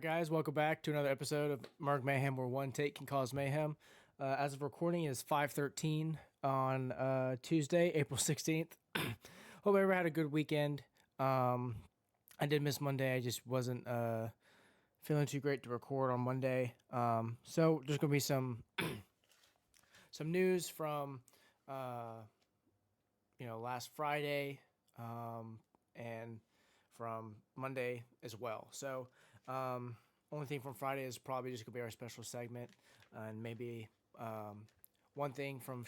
right, guys, welcome back to another episode of Murg Mayhem, where one take can cause mayhem. As of recording, it is 5:13 on Tuesday, April 16th. Hope everyone had a good weekend. I did miss Monday. I just wasn't feeling too great to record on Monday. So there's gonna be some news from last Friday and from Monday as well. So only thing from Friday is probably just gonna be our special segment, and maybe one thing from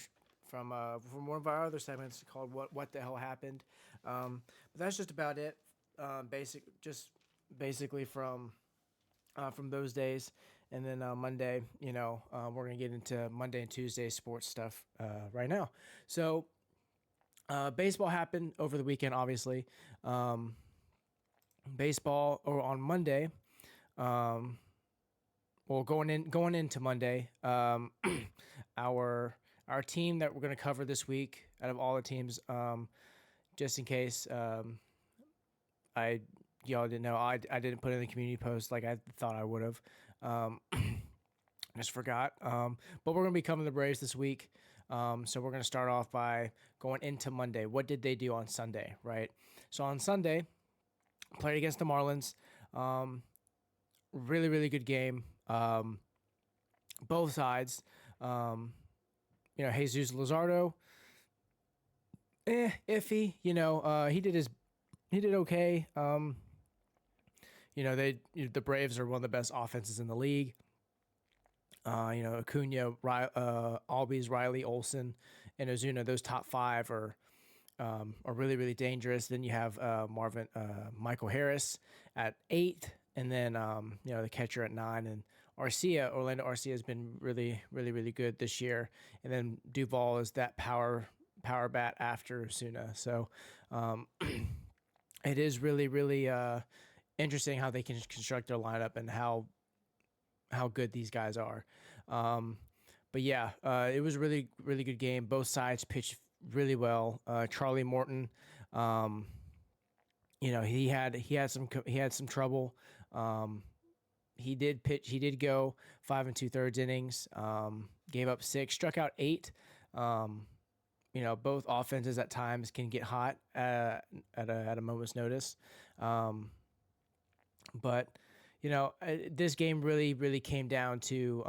one of our other segments called "What the hell happened." But that's just about it. Basically from those days, and then Monday, we're gonna get into Monday and Tuesday sports stuff right now. So baseball happened over the weekend, obviously. Baseball or on Monday. Going into Monday, our team that we're going to cover this week, out of all the teams, just in case y'all didn't know, I didn't put in the community post like I thought I would have. Just forgot. But we're going to be covering the Braves this week. So we're going to start off by going into Monday. What did they do on Sunday, right? So on Sunday, played against the Marlins. Really, really good game. Both sides. Jesus Luzardo, iffy. He did okay. The Braves are one of the best offenses in the league. Acuna, Albies, Riley, Olsen, and Ozuna. Those top five are really, really dangerous. Then you have Michael Harris at 8, and then the catcher at 9, and Orlando Arcia has been really, really, really good this year. And then Duvall is that power bat after Ozuna. So it is really, really interesting how they can construct their lineup and how good these guys are. But yeah, it was a really, really good game. Both sides pitched really well. Charlie Morton, he had some trouble. He did go 5 2/3 innings. Gave up 6, struck out 8. Both offenses at times can get hot at a moment's notice. But this game really, really came down to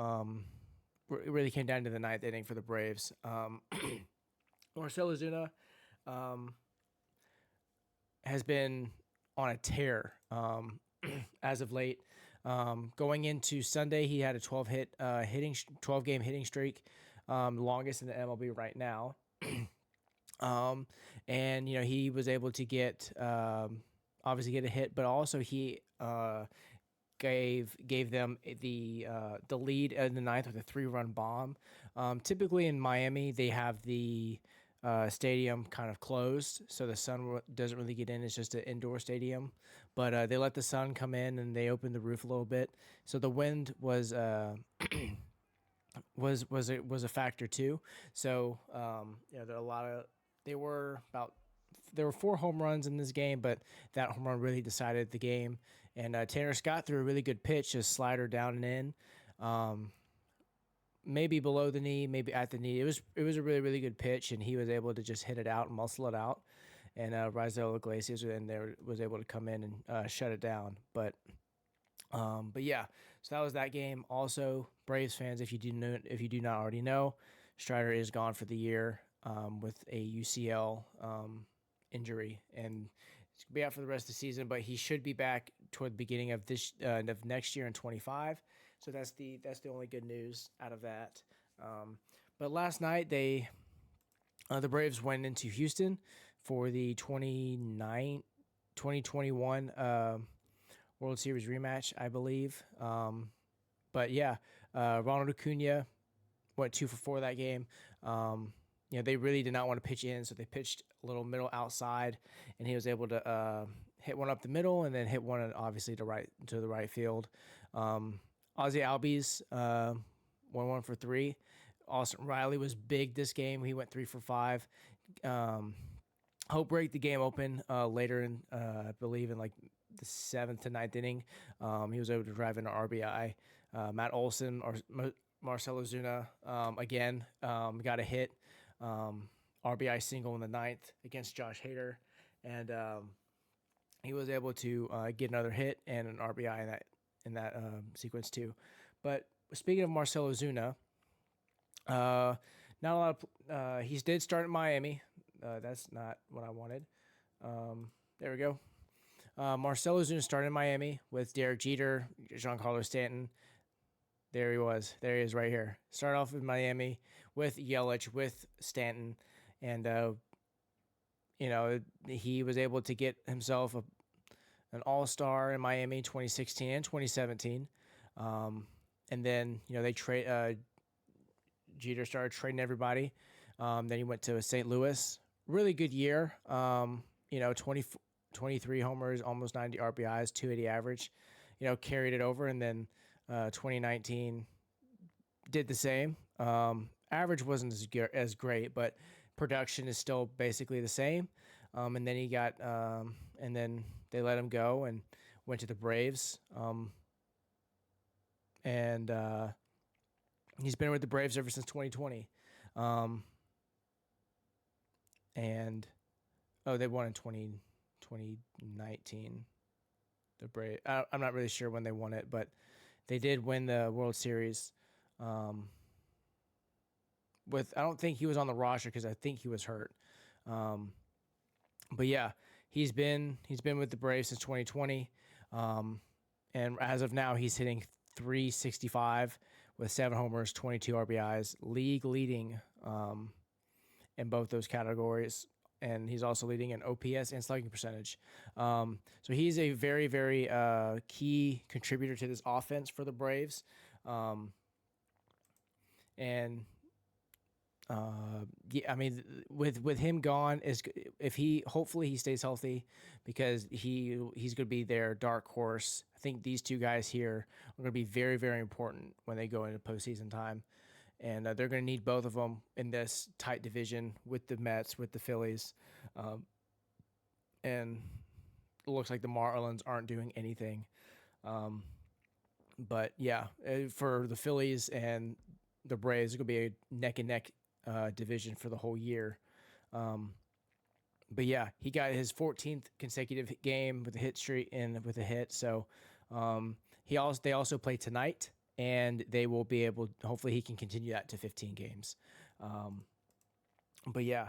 the ninth inning for the Braves. Marcell Ozuna has been on a tear as of late. Going into Sunday, he had a 12 game hitting streak, longest in the MLB right now. And he was able to get obviously get a hit, but also he gave them the lead in the ninth with a 3-run bomb. Typically in Miami, they have the stadium kind of closed, so the sun doesn't really get in. It's just an indoor stadium, but they let the sun come in and they opened the roof a little bit. So the wind was a factor too. So there were 4 home runs in this game, but that home run really decided the game. And Tanner Scott threw a really good pitch, a slider down and in, maybe below the knee, maybe at the knee. It was a really, really good pitch, and he was able to just hit it out and muscle it out. And Raisel Iglesias was able to come in and shut it down. But yeah, so that was that game. Also, Braves fans, if you do not already know, Strider is gone for the year with a UCL injury, and he's gonna be out for the rest of the season. But he should be back toward the beginning of of next year in 25. So that's the only good news out of that. But last night the Braves went into Houston for the 2021 World Series rematch, I believe. But yeah, Ronald Acuna went 2 for 4 that game. They really did not want to pitch in, so they pitched a little middle outside, and he was able to hit one up the middle and then hit one obviously to the right field. Ozzy Albies went 1 for 3. Austin Riley was big this game. He went 3 for 5. Hope break the game open later in I believe in like the seventh to ninth inning. He was able to drive in an RBI. Matt Olson or Marcell Ozuna again got a hit. RBI single in the ninth against Josh Hader, and he was able to get another hit and an RBI in that sequence too. But speaking of Marcell Ozuna, not a lot of he did start in Miami. That's not what I wanted. There we go. Marcell Ozuna started in Miami with Derek Jeter, Giancarlo Stanton. There he was. There he is right here. Started off in Miami with Yelich, with Stanton, and he was able to get himself an all-star in Miami 2016 and 2017. And then, they Jeter started trading everybody. Then he went to St. Louis. Really good year. 23 homers, almost 90 RBIs, 280 average. Carried it over, and then 2019 did the same. Average wasn't as great, but production is still basically the same. And then and then they let him go and went to the Braves. And he's been with the Braves ever since 2020. They won in 2019. The Braves. I'm not really sure when they won it, but they did win the World Series. I don't think he was on the roster because I think he was hurt. But yeah, he's been with the Braves since 2020. And as of now, he's hitting .365 with 7 homers, 22 RBIs, league leading in both those categories. And he's also leading in OPS and slugging percentage. So he's a very, very key contributor to this offense for the Braves. With him gone, hopefully he stays healthy, because he's going to be their dark horse. I think these two guys here are going to be very, very important when they go into postseason time. And they're going to need both of them in this tight division with the Mets, with the Phillies. And it looks like the Marlins aren't doing anything. But yeah, for the Phillies and the Braves, it's going to be a neck-and-neck division for the whole year. But yeah, he got his 14th consecutive game with a hit streak and with a hit. So they also play tonight. And they will be able, hopefully he can continue that to 15 games. But yeah,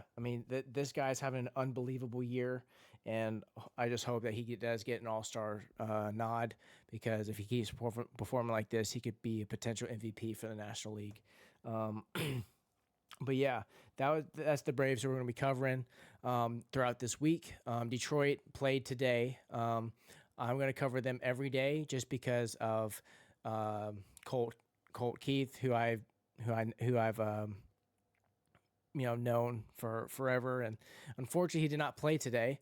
this guy's having an unbelievable year, and I just hope that he does get an all-star nod, because if he keeps performing like this, he could be a potential MVP for the National League. But yeah, that's the Braves who we're going to be covering throughout this week. Detroit played today. I'm going to cover them every day just because of Colt Keith, who I've known for forever, and unfortunately he did not play today.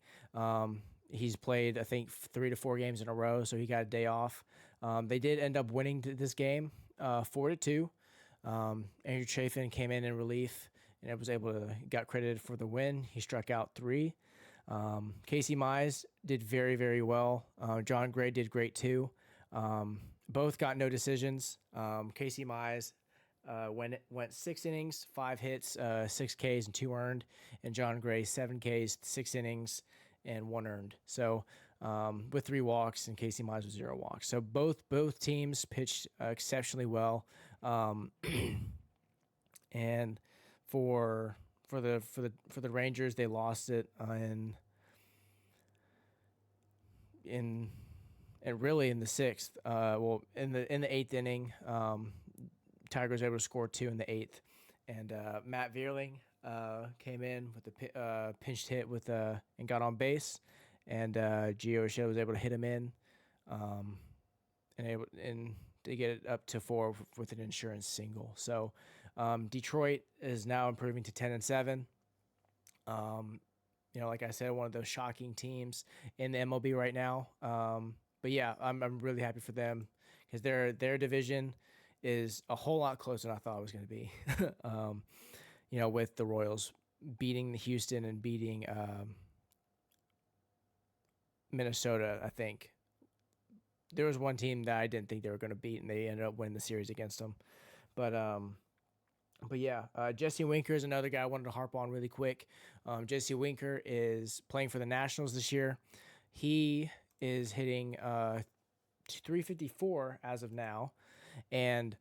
He's played, I think, 3 to 4 games in a row, so he got a day off. They did end up winning this game 4-2. Andrew Chafin came in relief and got credited for the win. He struck out 3. Casey Mize did very, very well. John Gray did great too. Both got no decisions. Casey Mize went 6 innings, 5 hits, 6 Ks, and 2 earned. And John Gray, 7 Ks, 6 innings, and 1 earned. So with 3 walks, and Casey Mize with 0 walks. So both teams pitched exceptionally well. And for the Rangers, they lost it in really in the 6th. In the 8th inning, Tiger was able to score 2 in the 8th, and Matt Vierling came in with a pinched hit and got on base, and Gio Urshela was able to hit him in, and to get it up to 4 with an insurance single. So Detroit is now improving to 10-7. Like I said, one of those shocking teams in the MLB right now. But yeah, I'm really happy for them, because their division is a whole lot closer than I thought it was going to be. With the Royals beating Houston and beating Minnesota, I think there was one team that I didn't think they were going to beat, and they ended up winning the series against them. But yeah, Jesse Winker is another guy I wanted to harp on really quick. Jesse Winker is playing for the Nationals this year. He is hitting 354 as of now, and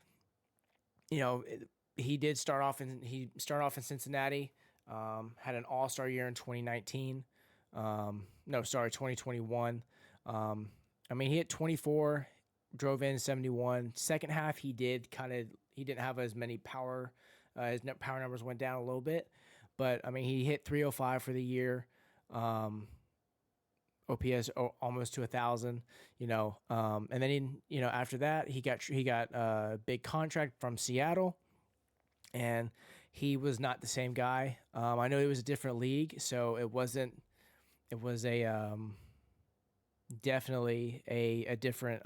he did start off in Cincinnati. Had an All-Star year in 2019. 2021. He hit 24, drove in 71. Second half, he didn't have as many power. His power numbers went down a little bit, but he hit 305 for the year. OPS almost to 1,000. And then after that, he got a big contract from Seattle, and he was not the same guy. I know it was a different league, so it wasn't. It was definitely a different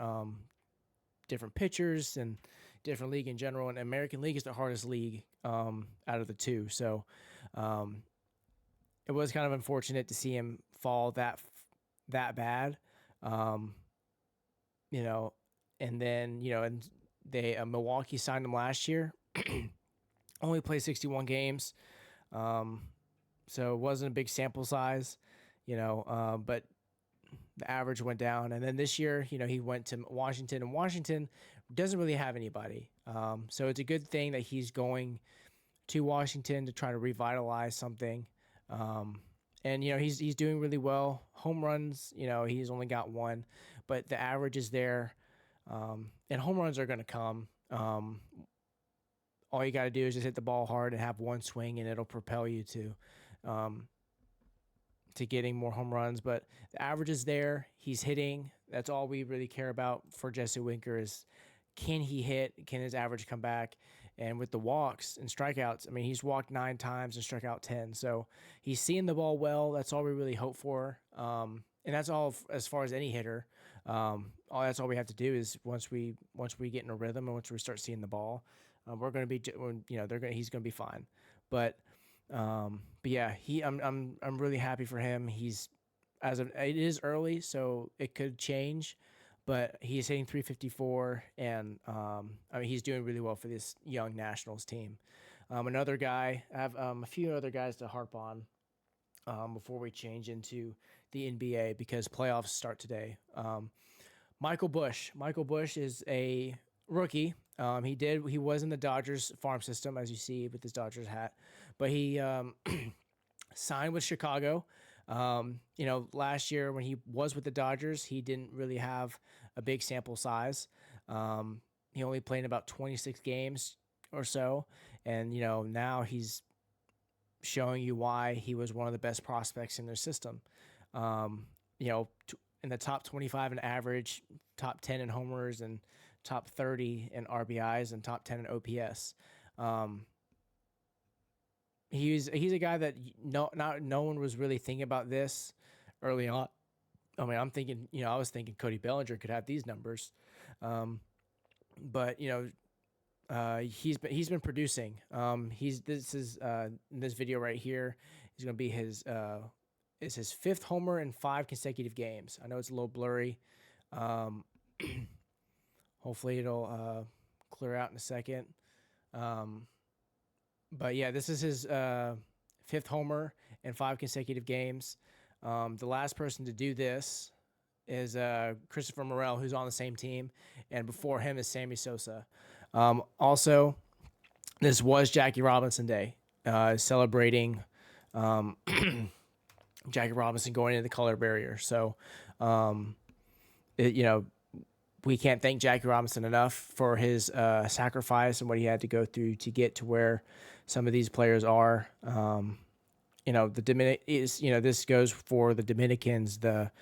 different pitchers and different league in general. And American League is the hardest league out of the two, so it was kind of unfortunate to see him fall that bad. And then and they Milwaukee signed him last year. Only played 61 games, so it wasn't a big sample size. But the average went down. And then this year, he went to Washington, and Washington doesn't really have anybody. So it's a good thing that he's going to Washington to try to revitalize something. And he's doing really well. Home runs, he's only got one, but the average is there. And home runs are going to come. All you got to do is just hit the ball hard and have one swing, and it'll propel you to getting more home runs. But the average is there. He's hitting. That's all we really care about for Jesse Winker is, can he hit? Can his average come back? And with the walks and strikeouts, he's walked 9 times and struck out 10. So he's seeing the ball well. That's all we really hope for. And that's all as far as any hitter. That's all we have to do is once we get in a rhythm and once we start seeing the ball, we're going to be, he's going to be fine. But yeah, I'm really happy for him. It is early, so it could change, but he's hitting 354, and he's doing really well for this young Nationals team. Another guy, I have a few other guys to harp on before we change into the NBA because playoffs start today. Michael Busch. Michael Busch is a rookie. He was in the Dodgers farm system, as you see with his Dodgers hat, but he signed with Chicago. Last year when he was with the Dodgers, he didn't really have a big sample size. He only played about 26 games or so, and now he's showing you why he was one of the best prospects in their system. In the top 25 in average, top 10 in homers, and top 30 in RBIs, and top 10 in OPS. He's a guy that no one was really thinking about this early on. I'm thinking, I was thinking Cody Bellinger could have these numbers, but he's been producing. This video right here is going to be his 5th homer in 5 consecutive games. I know it's a little blurry. Hopefully it'll clear out in a second. But yeah, this is his 5th homer in 5 consecutive games. The last person to do this is Christopher Morel, who's on the same team, and before him is Sammy Sosa. Also, this was Jackie Robinson Day, celebrating Jackie Robinson going into the color barrier. So, we can't thank Jackie Robinson enough for his sacrifice and what he had to go through to get to where some of these players are. This goes for the Dominicans, the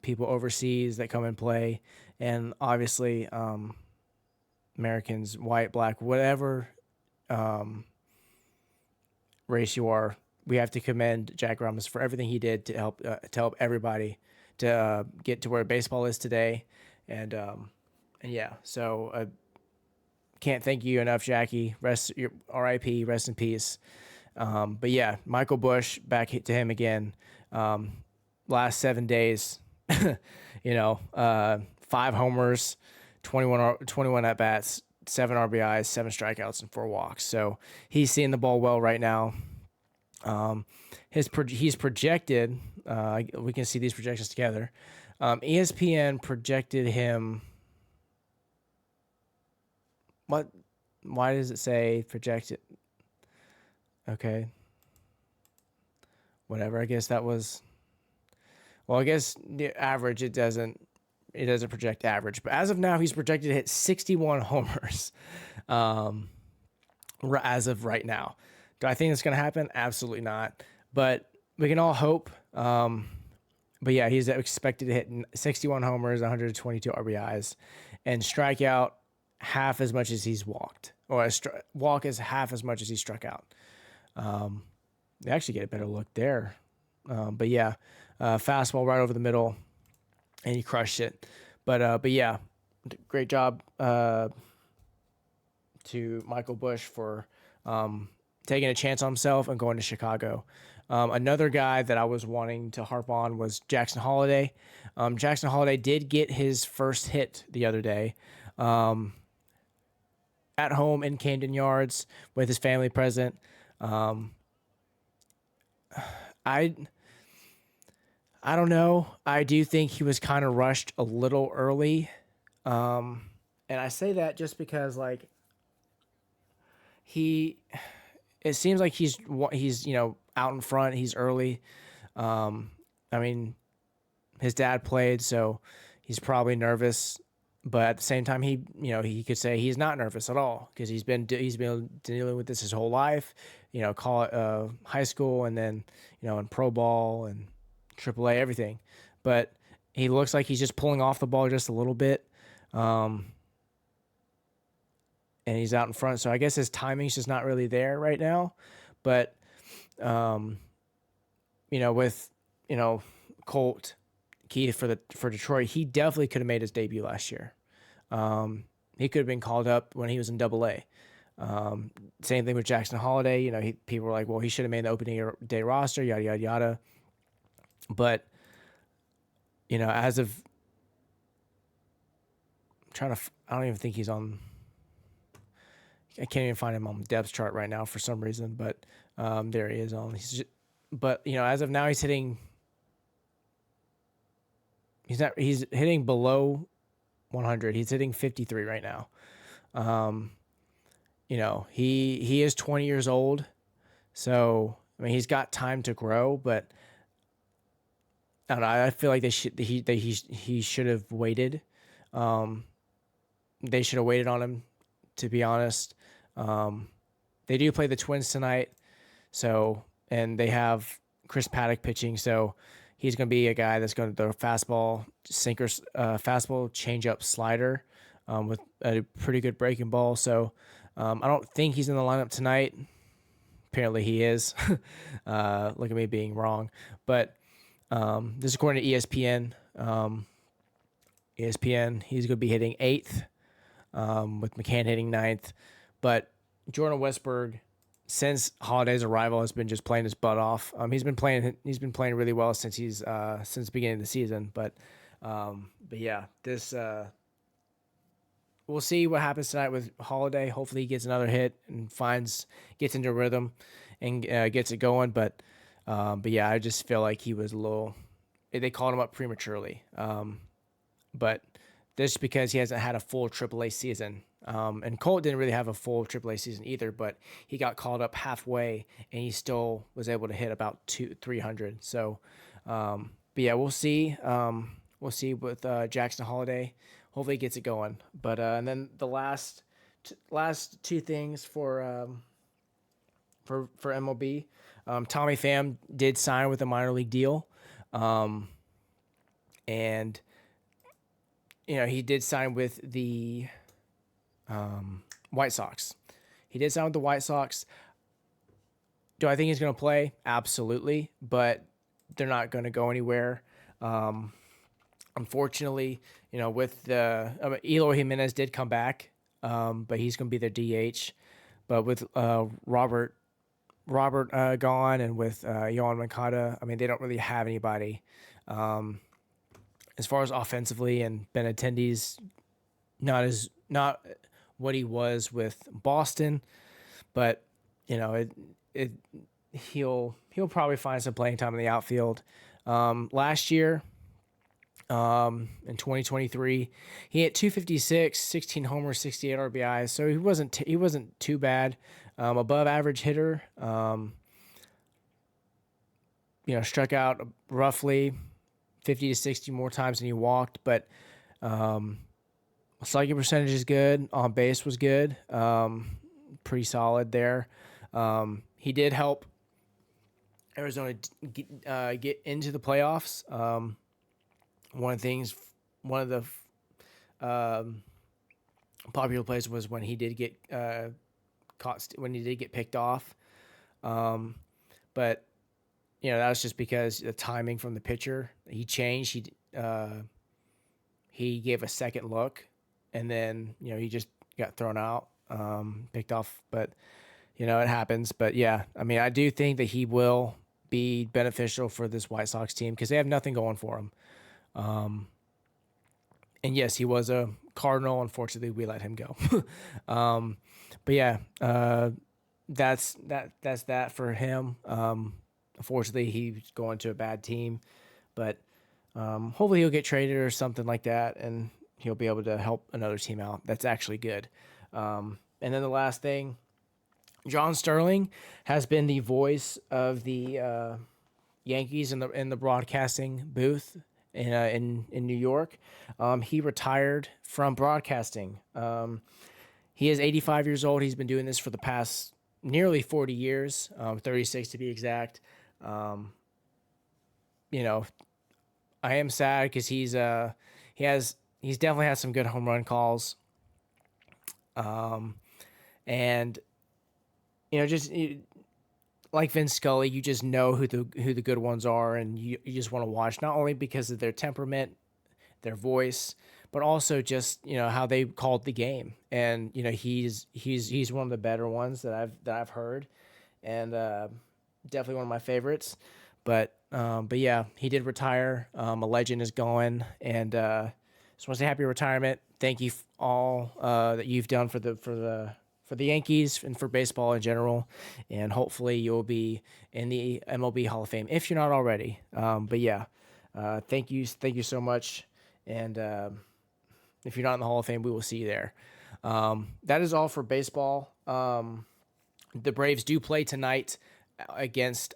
people overseas that come and play, and obviously Americans, white, black, whatever race you are. We have to commend Jack Robinson for everything he did to help everybody to get to where baseball is today. And yeah, so can't thank you enough, Jackie. R.I.P. Rest in peace. But yeah, Michael Busch, back to him again. Last 7 days, 5 homers, 21 at bats, 7 RBIs, 7 strikeouts, and 4 walks. So he's seeing the ball well right now. He's projected. We can see these projections together. ESPN projected him. What? Why does it say projected? Okay. Whatever. I guess that was. Well, I guess the average it doesn't project average, but as of now, he's projected to hit 61 homers. As of right now, do I think it's going to happen? Absolutely not. But we can all hope. But yeah, he's expected to hit 61 homers, 122 RBIs, and strike out half as much as he's walked, or walk is half as much as he struck out. They actually get a better look there. But yeah, fastball right over the middle, and he crushed it. But yeah, great job to Michael Busch for taking a chance on himself and going to Chicago. Another guy that I was wanting to harp on was Jackson Holliday. Jackson Holliday did get his first hit the other day at home in Camden Yards with his family present. I don't know. I do think he was kind of rushed a little early. And I say that just because, like, it seems like he's out in front. He's early. I mean, his dad played, so he's probably nervous. But at the same time, he could say he's not nervous at all because he's been dealing with this his whole life. Call it high school, and then in pro ball and AAA, everything. But he looks like he's just pulling off the ball just a little bit. And he's out in front. So I guess his timing's just not really there right now. But, with, Colt Keith for Detroit, he definitely could have made his debut last year. He could have been called up when he was in Double-A. Same thing with Jackson Holliday. People were like, well, he should have made the opening day roster, yada, yada, yada. But, as of I don't even think he's on. I can't even find him on the depth chart right now for some reason, but there he is on. But as of now, he's hitting. He's hitting below 100. He's hitting 53 right now. He is 20 years old, so I mean he's got time to grow, but I don't know. I feel like he should have waited. They should have waited on him, to be honest. They do play the Twins tonight, and they have Chris Paddock pitching, so he's going to be a guy that's going to throw fastball, sinkers, fastball, changeup, slider, with a pretty good breaking ball. So I don't think he's in the lineup tonight. Apparently he is. Look at me being wrong, but this is according to ESPN. ESPN, he's going to be hitting 8th, with McCann hitting 9th. But Jordan Westburg, since Holliday's arrival, has been just playing his butt off. He's been playing really well since the beginning of the season. But yeah, this we'll see what happens tonight with Holliday. Hopefully he gets another hit and gets into rhythm and gets it going. But yeah, I just feel like he was a little. They called him up prematurely. But this is because he hasn't had a full AAA season. And Colt didn't really have a full AAA season either, but he got called up halfway and he still was able to hit about 300. So, but yeah, we'll see. We'll see with Jackson Holliday. Hopefully he gets it going. But and then the last two things for MLB, Tommy Pham did sign with a minor league deal, and he did sign with the White Sox. He did sign with the White Sox. Do I think he's going to play? Absolutely, but they're not going to go anywhere. Unfortunately, with the Eloy Jimenez did come back, but he's going to be their DH. But with Robert gone, and with Yohan Moncada, I mean, they don't really have anybody. as far as offensively, and Benintendi's not what he was with Boston, but it he'll probably find some playing time in the outfield. Last year, in 2023, he hit 256, 16 homers, 68 RBIs, so he wasn't too bad. Above average hitter. Struck out roughly 50 to 60 more times than he walked, but slugging percentage is good. On base was good. Pretty solid there. He did help Arizona get into the playoffs. One of the popular plays was when he did get picked off. But that was just because the timing from the pitcher. He changed. He gave a second look, and then he just got thrown out, picked off. But it happens. But yeah, I mean, I do think that he will be beneficial for this White Sox team because they have nothing going for him. And yes, he was a Cardinal. Unfortunately, we let him go. But yeah, that's that for him. Unfortunately, he's going to a bad team, but hopefully he'll get traded or something like that, and he'll be able to help another team out. That's actually good. And then the last thing, John Sterling has been the voice of the Yankees in the broadcasting booth in New York. He retired from broadcasting. He is 85 years old. He's been doing this for the past nearly 40 years, 36 to be exact. I am sad because he's definitely had some good home run calls. And just like Vince Scully, you just know who the good ones are, and you just want to watch, not only because of their temperament, their voice, but also just how they called the game. And he's one of the better ones that I've heard, and definitely one of my favorites. But yeah, he did retire. A legend is going, and just want to say happy retirement. Thank you all that you've done for the Yankees and for baseball in general, and hopefully you'll be in the MLB Hall of Fame if you're not already. But yeah, thank you so much, and if you're not in the Hall of Fame, we will see you there. That is all for baseball. The Braves do play tonight against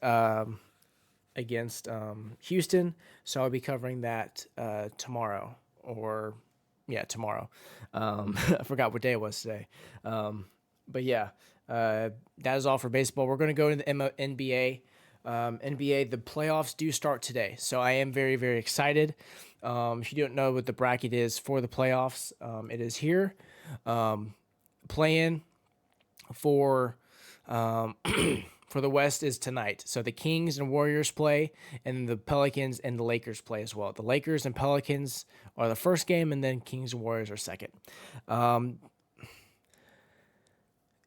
Houston, so I'll be covering that tomorrow. Tomorrow. I forgot what day it was today. But yeah, that is all for baseball. We're going to go to the NBA. NBA, the playoffs do start today, so I am very, very excited. If you don't know what the bracket is for the playoffs, it is here. Play-in for for the West is tonight. So the Kings and Warriors play, and the Pelicans and the Lakers play as well. The Lakers and Pelicans are the first game, and then Kings and Warriors are second.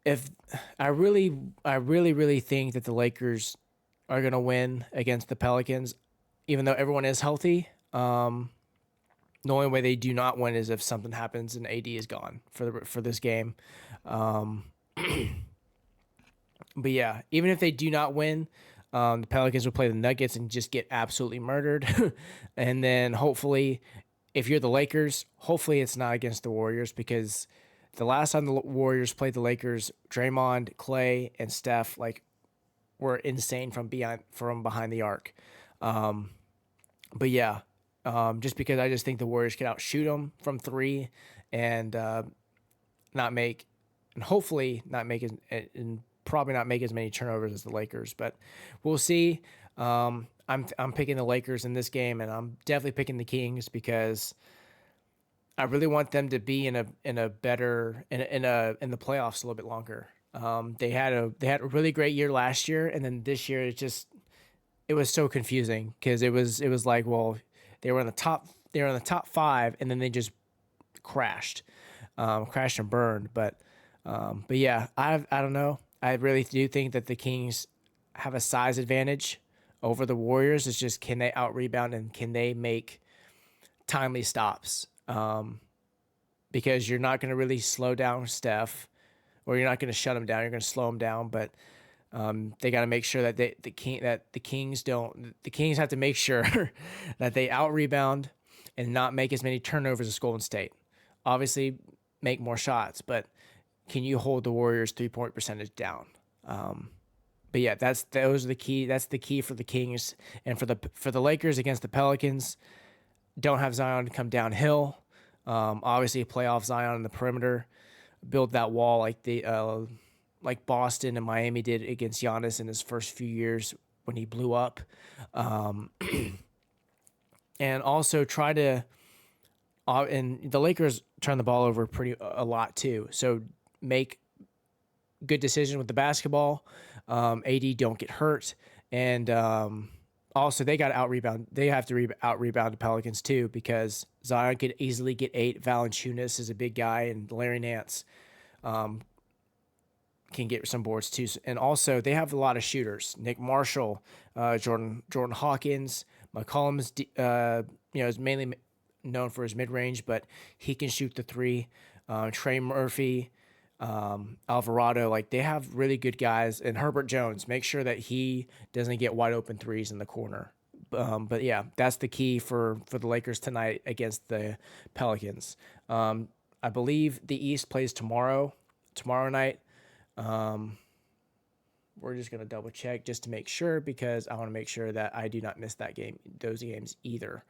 If I really think that the Lakers are going to win against the Pelicans, even though everyone is healthy. The only way they do not win is if something happens and AD is gone for this game. But yeah, even if they do not win, the Pelicans will play the Nuggets and just get absolutely murdered. And then hopefully, if you're the Lakers, hopefully it's not against the Warriors, because the last time the Warriors played the Lakers, Draymond, Clay, and Steph were insane from behind the arc. But yeah, just because I just think the Warriors can outshoot them from three and hopefully not make and probably not make as many turnovers as the Lakers, but we'll see. I'm picking the Lakers in this game, and I'm definitely picking the Kings because I really want them to be in the playoffs a little bit longer. They had a really great year last year, and then this year it was so confusing because it was like, well, they were in the top five, and then they just crashed and burned. But yeah, I don't know. I really do think that the Kings have a size advantage over the Warriors. It's just, can they out rebound and can they make timely stops, because you're not going to really slow down Steph, or you're not going to shut him down. You're going to slow him down, but they got to make sure that the Kings have to make sure that they out rebound and not make as many turnovers as Golden State. Obviously, make more shots, but can you hold the Warriors 3-point percentage down? But yeah, those are the key. That's the key for the Kings, and for the Lakers against the Pelicans. Don't have Zion come downhill. Obviously, playoff Zion in the perimeter, build that wall like Boston and Miami did against Giannis in his first few years when he blew up, and also try to. And the Lakers turn the ball over a lot too. So make good decision with the basketball. AD don't get hurt, and also they got to out rebound. They have to out rebound the Pelicans too, because Zion could easily get 8. Valanciunas is a big guy, and Larry Nance can get some boards too. And also they have a lot of shooters. Nick Marshall, Jordan Hawkins, McCollum's is mainly known for his mid-range, but he can shoot the 3. Trey Murphy, Alvarado, like they have really good guys. And Herbert Jones, make sure that he doesn't get wide open 3s in the corner. But yeah, that's the key for the Lakers tonight against the Pelicans. I believe the East plays tomorrow night. We're just going to double check just to make sure, because I want to make sure that I do not miss those games either.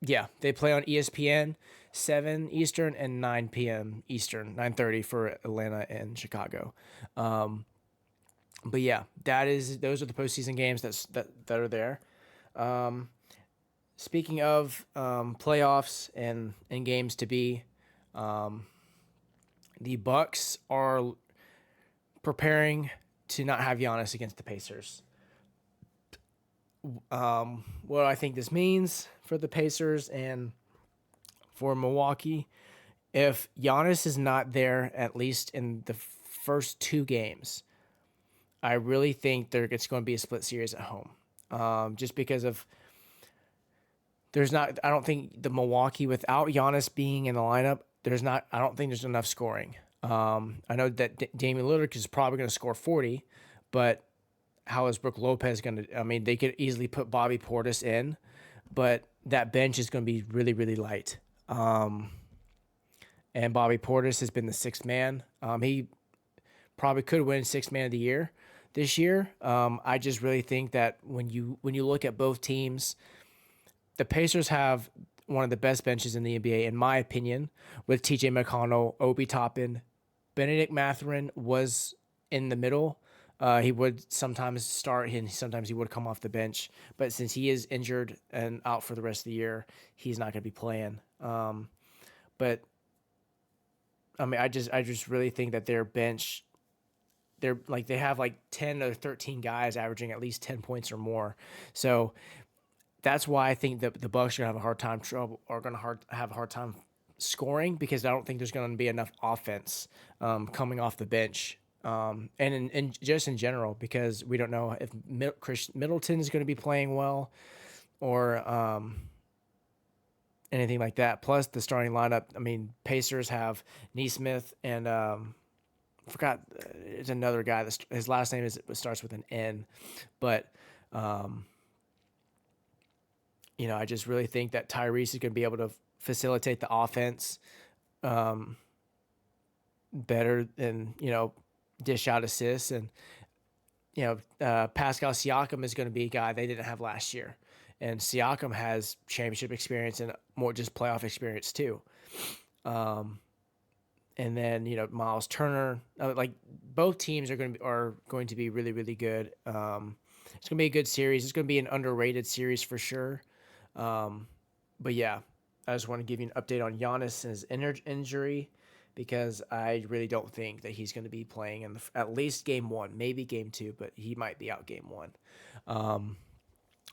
Yeah, they play on ESPN, 7 Eastern and 9 p.m. Eastern, 9:30 for Atlanta and Chicago. But yeah, those are the postseason games that are there. Speaking of playoffs and games to be, the Bucks are preparing to not have Giannis against the Pacers. What I think this means for the Pacers and for Milwaukee, if Giannis is not there at least in the first 2 games, I really think it's going to be a split series at home. Just because of I don't think the Milwaukee, without Giannis being in the lineup, I don't think there's enough scoring. I know that Damian Lillard is probably going to score 40, but how is Brook Lopez going to? I mean, they could easily put Bobby Portis in, but that bench is going to be really, really light. And Bobby Portis has been the 6th man. He probably could win 6th man of the year this year. I just really think that when you look at both teams, the Pacers have one of the best benches in the NBA, in my opinion, with TJ McConnell, Obi Toppin. Benedict Mathurin was in the middle. He would sometimes start, and sometimes he would come off the bench. But since he is injured and out for the rest of the year, he's not going to be playing. But I mean, I just really think that their bench, they have like 10 or 13 guys averaging at least 10 points or more. So that's why I think that the Bucks are going to have a hard time scoring, because I don't think there's going to be enough offense coming off the bench. And just in general, because we don't know if Chris Middleton is going to be playing well or anything like that. Plus the starting lineup. I mean, Pacers have Nesmith and forgot it's another guy that his last name starts with an N, but I just really think that Tyrese is going to be able to facilitate the offense better than dish out assists, and Pascal Siakam is going to be a guy they didn't have last year, and Siakam has championship experience and more just playoff experience too. And then Miles Turner, like both teams are going to be really, really good. It's going to be a good series. It's going to be an underrated series for sure. But yeah, I just want to give you an update on Giannis and his injury, because I really don't think that he's going to be playing in at least game 1, maybe game 2, but he might be out game 1.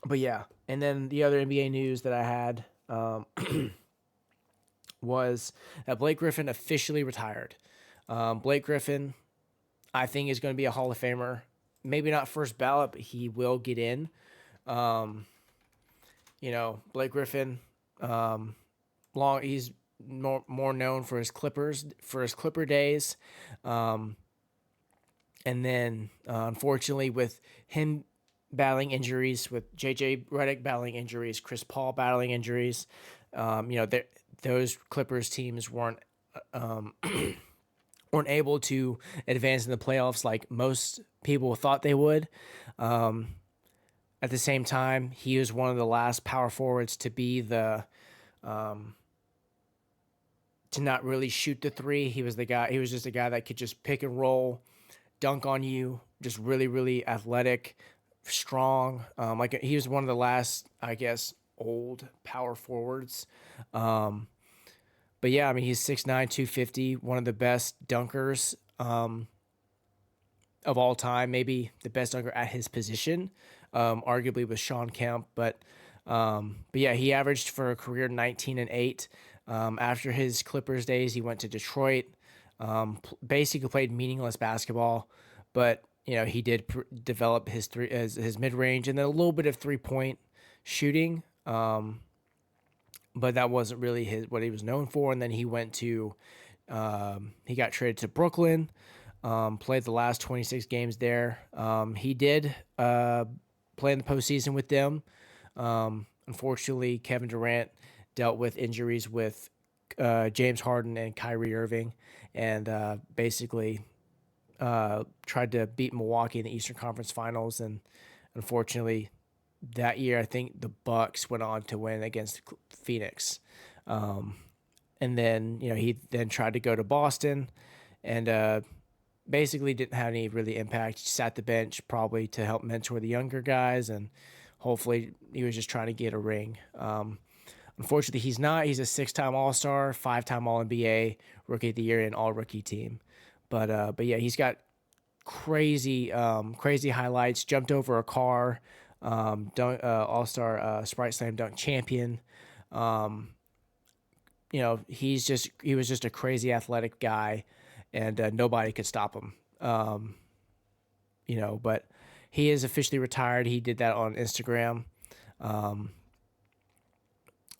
But yeah, and then the other NBA news that I had was that Blake Griffin officially retired. Blake Griffin, I think, is going to be a Hall of Famer. Maybe not first ballot, but he will get in. Blake Griffin, he's more known for his Clipper days. And then, unfortunately, with him battling injuries, with J.J. Redick battling injuries, Chris Paul battling injuries, those Clippers teams weren't able to advance in the playoffs like most people thought they would. At the same time, he was one of the last power forwards to be to not really shoot the three. He was just a guy that could just pick and roll, dunk on you, just really, really athletic, strong. He was one of the last, I guess, old power forwards. But yeah, I mean, he's 6'9", 250, one of the best dunkers of all time, maybe the best dunker at his position, arguably with Sean Kemp. But yeah, he averaged for a career 19 and 8. After his Clippers days, he went to Detroit, basically played meaningless basketball, but he did develop his mid-range and then a little bit of 3-point shooting. But that wasn't really what he was known for. And then he got traded to Brooklyn, played the last 26 games there. He did play in the postseason with them. Unfortunately, Kevin Durant dealt with injuries with James Harden and Kyrie Irving, and basically tried to beat Milwaukee in the Eastern Conference Finals. And unfortunately, that year, I think the Bucks went on to win against Phoenix. And then, he then tried to go to Boston and basically didn't have any really impact. He sat the bench probably to help mentor the younger guys, and hopefully he was just trying to get a ring. Unfortunately, he's not. He's a 6-time All-Star, 5-time All-NBA, Rookie of the Year, and All-Rookie team. But yeah, he's got crazy highlights. Jumped over a car. All-Star Sprite Slam dunk champion. He was just a crazy athletic guy, and nobody could stop him. But he is officially retired. He did that on Instagram.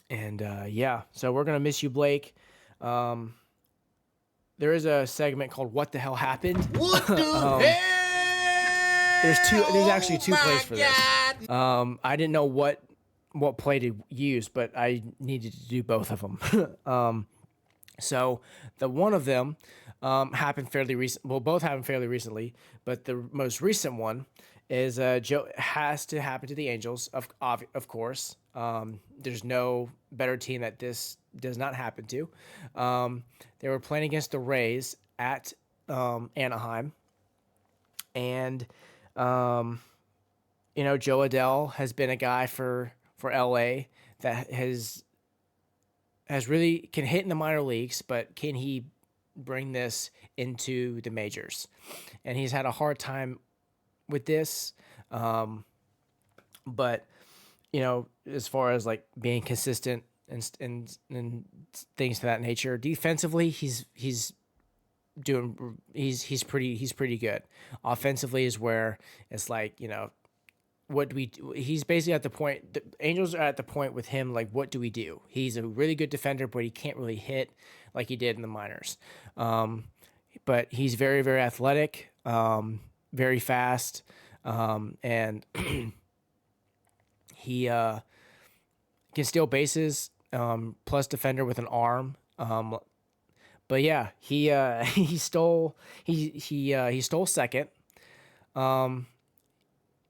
Yeah, so we're gonna miss you, Blake. There is a segment called "What the Hell Happened." What the hell? There's actually two plays for this. I didn't know what play to use, but I needed to do both of them. So the one of them happened fairly recent. Well, both happened fairly recently, but the most recent one is Joe has to happen to the Angels, of course. There's no better team that this does not happen to. They were playing against the Rays at Anaheim, and Joe Adell has been a guy for LA that has really can hit in the minor leagues, but can he bring this into the majors? And he's had a hard time with this. But as far as like being consistent and things to that nature, defensively he's pretty good. Offensively is where it's like, what do we do? He's basically at the point, the Angels are at the point with him, like, what do we do? He's a really good defender, but he can't really hit like he did in the minors. But he's very, very athletic, very fast, and he can steal bases, plus defender with an arm. But yeah, he stole second,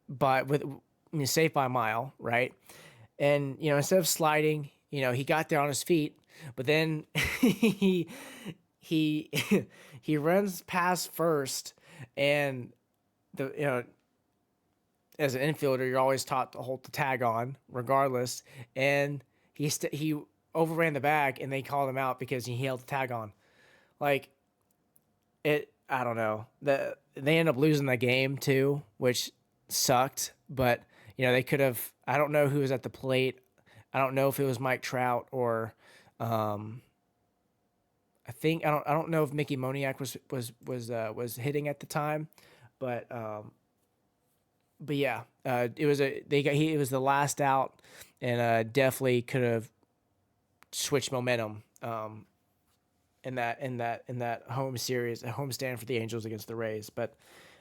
but safe by a mile, right? And instead of sliding, he got there on his feet, but then he runs past first, and as an infielder, you're always taught to hold the tag on regardless, and he overran the bag, and they called him out because he held the tag on. Like, I don't know. They ended up losing the game too, which sucked. But they could have. I don't know who was at the plate. I don't know if it was Mike Trout or I don't know if Mickey Moniak was hitting at the time, but yeah, it was it was the last out, and definitely could have switched momentum in that home series, a home stand for the Angels against the Rays. But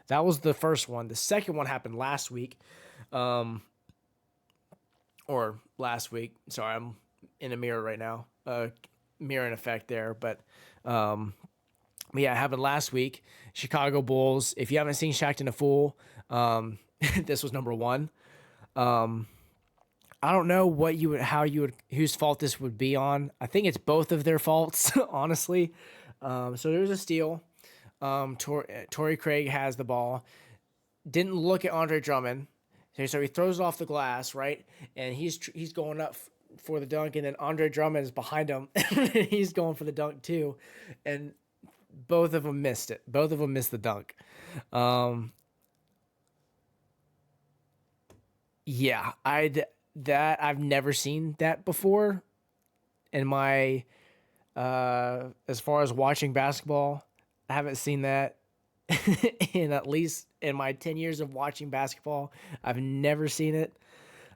that was the first one. The second one happened last week, or last week. Sorry, I'm in a mirror right now. Mirror in effect there, but yeah, it happened last week. Chicago Bulls. If you haven't seen Shacked in a Fool, this was number one. I don't know whose fault this would be on. I think it's both of their faults, honestly. So there's a steal. Torrey Craig has the ball. Didn't look at Andre Drummond, so he throws it off the glass, right? And he's going up for the dunk, and then Andre Drummond is behind him. He's going for the dunk too, and both of them missed it. Both of them missed the dunk. Yeah, I've never seen that before in my as far as watching basketball. I haven't seen that in at least in my 10 years of watching basketball. I've never seen it.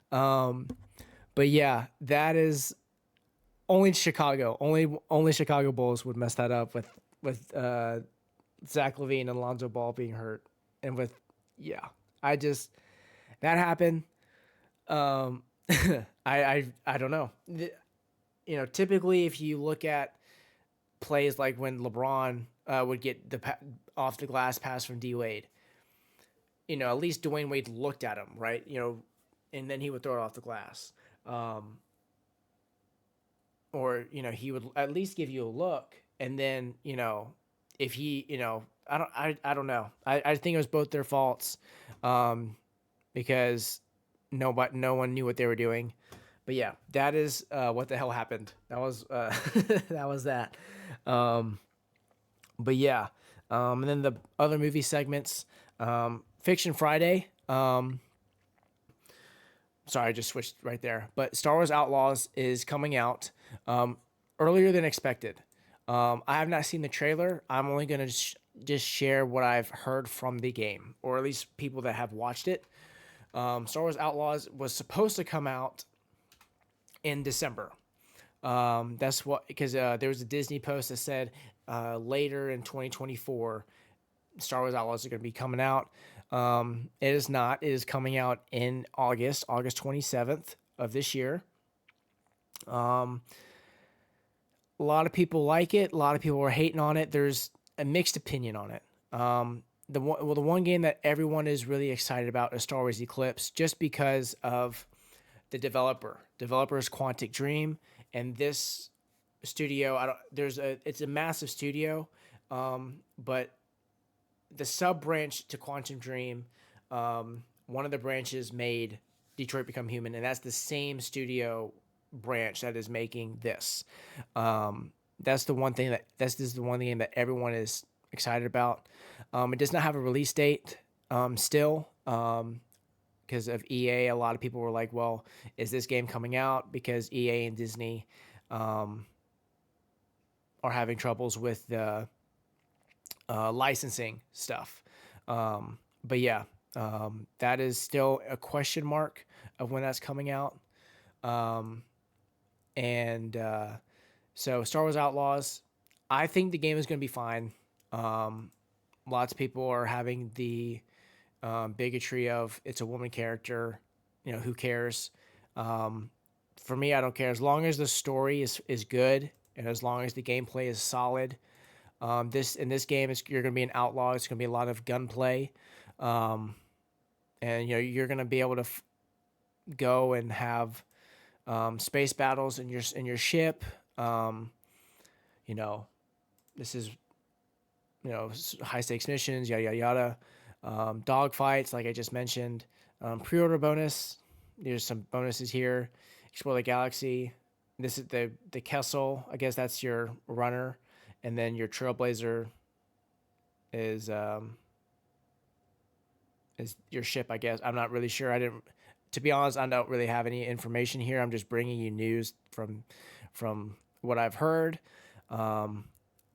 But yeah, that is only Chicago. Only Chicago Bulls would mess that up with Zach LaVine and Lonzo Ball being hurt, and with that happened. I don't know. Typically, if you look at plays like when LeBron would get off the glass pass from D Wade, at least Dwayne Wade looked at him, right? And then he would throw it off the glass. Or he would at least give you a look, and then if he I don't know. I think it was both their faults, because no one knew what they were doing. But yeah, that is what the hell happened. That was that was that. But yeah, and then the other movie segments, Fiction Friday. Sorry, I just switched right there. But Star Wars Outlaws is coming out earlier than expected. I have not seen the trailer. I'm only going to just share what I've heard from the game, or at least people that have watched it. Star Wars Outlaws was supposed to come out in December. That's what, because there was a Disney post that said later in 2024, Star Wars Outlaws are going to be coming out. It is not. It is coming out in August 27th of this year. A lot of people like it. A lot of people are hating on it. There's a mixed opinion on it. The one game that everyone is really excited about is Star Wars Eclipse, just because of the developer. Developer is Quantic Dream, and this studio, it's a massive studio, but the sub branch to Quantum Dream, one of the branches made Detroit Become Human, and that's the same studio branch that is making this. That's the one thing this is the one game that everyone is excited about. It does not have a release date still, because of EA. A lot of people were like, well, is this game coming out? Because EA and Disney are having troubles with the licensing stuff. But yeah, that is still a question mark of when that's coming out. So Star Wars Outlaws, I think the game is going to be fine. Lots of people are having the bigotry of it's a woman character. Who cares? For me, I don't care. As long as the story is good, and as long as the gameplay is solid. This game you're going to be an outlaw. It's going to be a lot of gunplay, and you're going to be able to go and have space battles in your ship. This is high stakes missions, yada yada yada. Dog fights, like I just mentioned. Pre-order bonus. There's some bonuses here. Explore the galaxy. This is the Kessel. I guess that's your runner. And then your Trailblazer is your ship, I guess. I'm not really sure. To be honest, I don't really have any information here. I'm just bringing you news from what I've heard.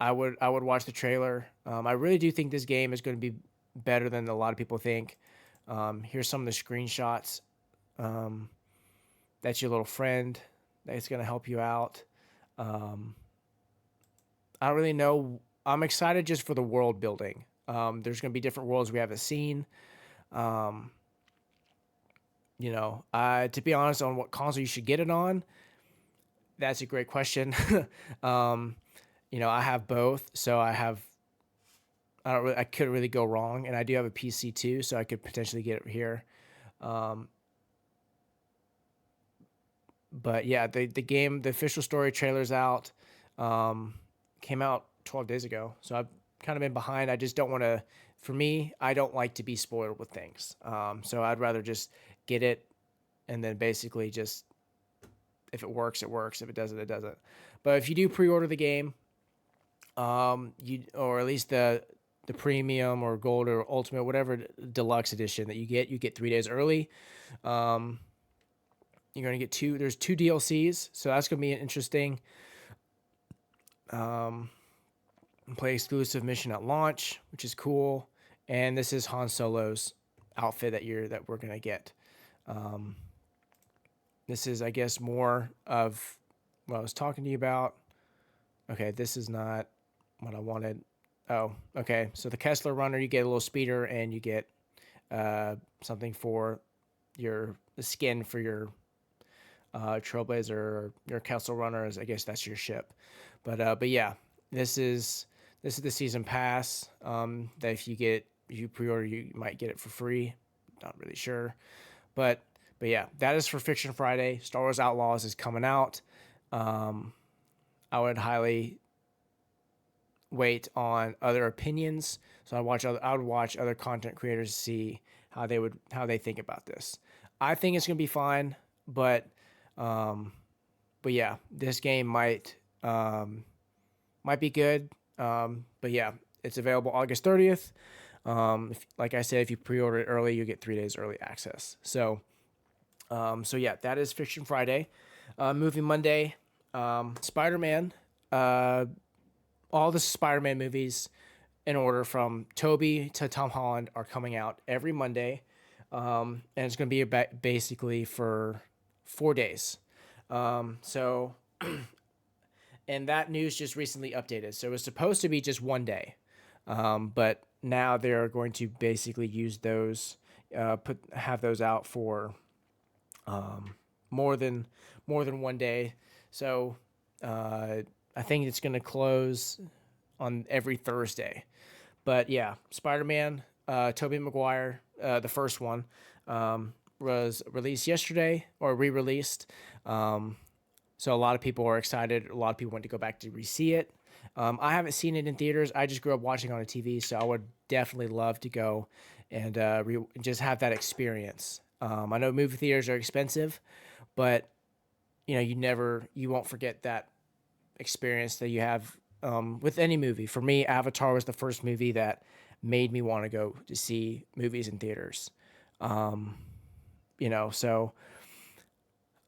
I would watch the trailer. I really do think this game is going to be better than a lot of people think. Here's some of the screenshots. That's your little friend that's going to help you out. I don't really know. I'm excited just for the world building. There's going to be different worlds we haven't seen. To be honest, on what console you should get it on, that's a great question. I have both, so I couldn't really go wrong, and I do have a PC too, so I could potentially get it here. But yeah, the official story trailer's out. Came out 12 days ago, so I've kind of been behind. I just don't want to. For me, I don't like to be spoiled with things. So I'd rather just get it, and then basically just if it works, it works. If it doesn't, it doesn't. But if you do pre-order the game, or at least the premium or gold or ultimate, whatever deluxe edition that you get 3 days early. You're going to get there's 2 DLCs, so that's going to be interesting. Play exclusive mission at launch, which is cool. And this is Han Solo's outfit that we're going to get. This is, I guess, more of what I was talking to you about. Okay, this is not what I wanted. Oh, okay. So the Kessler Runner, you get a little speeder, and you get something for the skin for your Trailblazer or your Kessel Runners. I guess that's your ship. But yeah, this is the season pass. That if you pre-order, you might get it for free. Not really sure, but yeah, that is for Fiction Friday. Star Wars Outlaws is coming out. I would highly wait on other opinions. So I would watch other content creators to see how they think about this. I think it's gonna be fine, but yeah, this game might be good. But yeah, it's available August 30th. Like I said, if you pre-order it early, you get 3 days early access. So yeah, that is Fiction Friday. Movie Monday, Spider-Man. All the Spider-Man movies in order from Tobey to Tom Holland are coming out every Monday. And it's going to be basically for 4 days. So, and that news just recently updated. So it was supposed to be just 1 day. But now they're going to basically use those, have those out for more than 1 day. So I think it's going to close on every Thursday. But yeah, Spider-Man, Tobey Maguire, the first one, was released yesterday or re-released. So a lot of people are excited. A lot of people want to go back to re-see it. I haven't seen it in theaters. I just grew up watching on a TV, so I would definitely love to go and just have that experience. I know movie theaters are expensive, but you won't forget that experience that you have with any movie. For me, Avatar was the first movie that made me want to go to see movies in theaters. So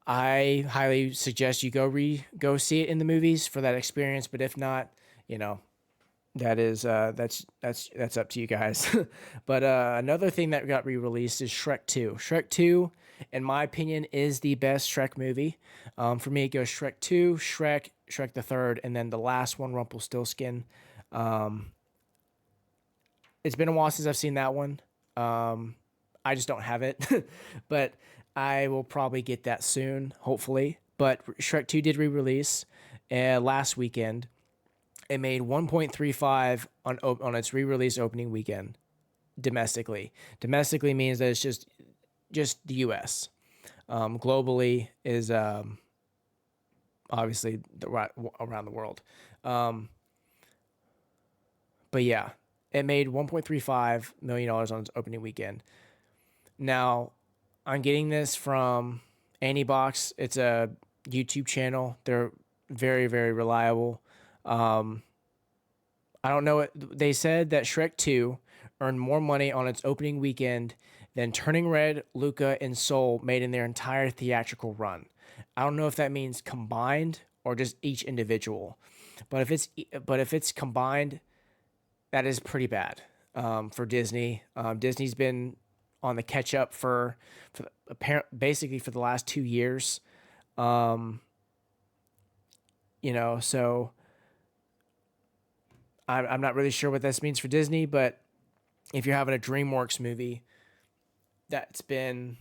I highly suggest you go see it in the movies for that experience. But if not, that is that's up to you guys. But another thing that got re-released is Shrek 2. Shrek 2, in my opinion, is the best Shrek movie. For me, it goes Shrek 2, Shrek the Third, and then the last one, Rumpelstiltskin. It's been a while since I've seen that one. I just don't have it, but I will probably get that soon, hopefully. But Shrek 2 did re-release last weekend. It made 1.35 on its re-release opening weekend domestically. Domestically means that it's just the U.S. Globally is obviously around the world. But yeah, it made $1.35 million on its opening weekend. Now, I'm getting this from AnyBox. It's a YouTube channel. They're very, very reliable. I don't know. They said that Shrek 2 earned more money on its opening weekend than Turning Red, Luca, and Soul made in their entire theatrical run. I don't know if that means combined or just each individual. But if it's combined, that is pretty bad for Disney. Disney's been on the catch up basically for the last 2 years. So I'm not really sure what this means for Disney, but if you're having a DreamWorks movie that's been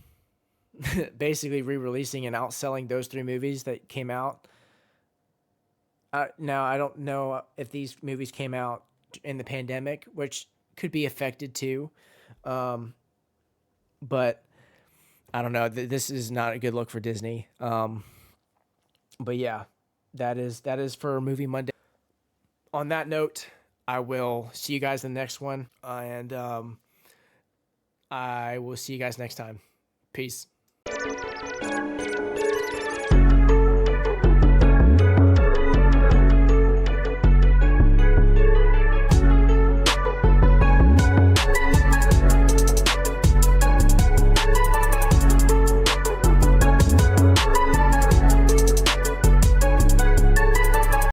basically re-releasing and outselling those 3 movies that came out. Now, I don't know if these movies came out in the pandemic, which could be affected too. But I don't know. This is not a good look for Disney. But yeah, that is for Movie Monday. On that note, I will see you guys in the next one, and I will see you guys next time. Peace.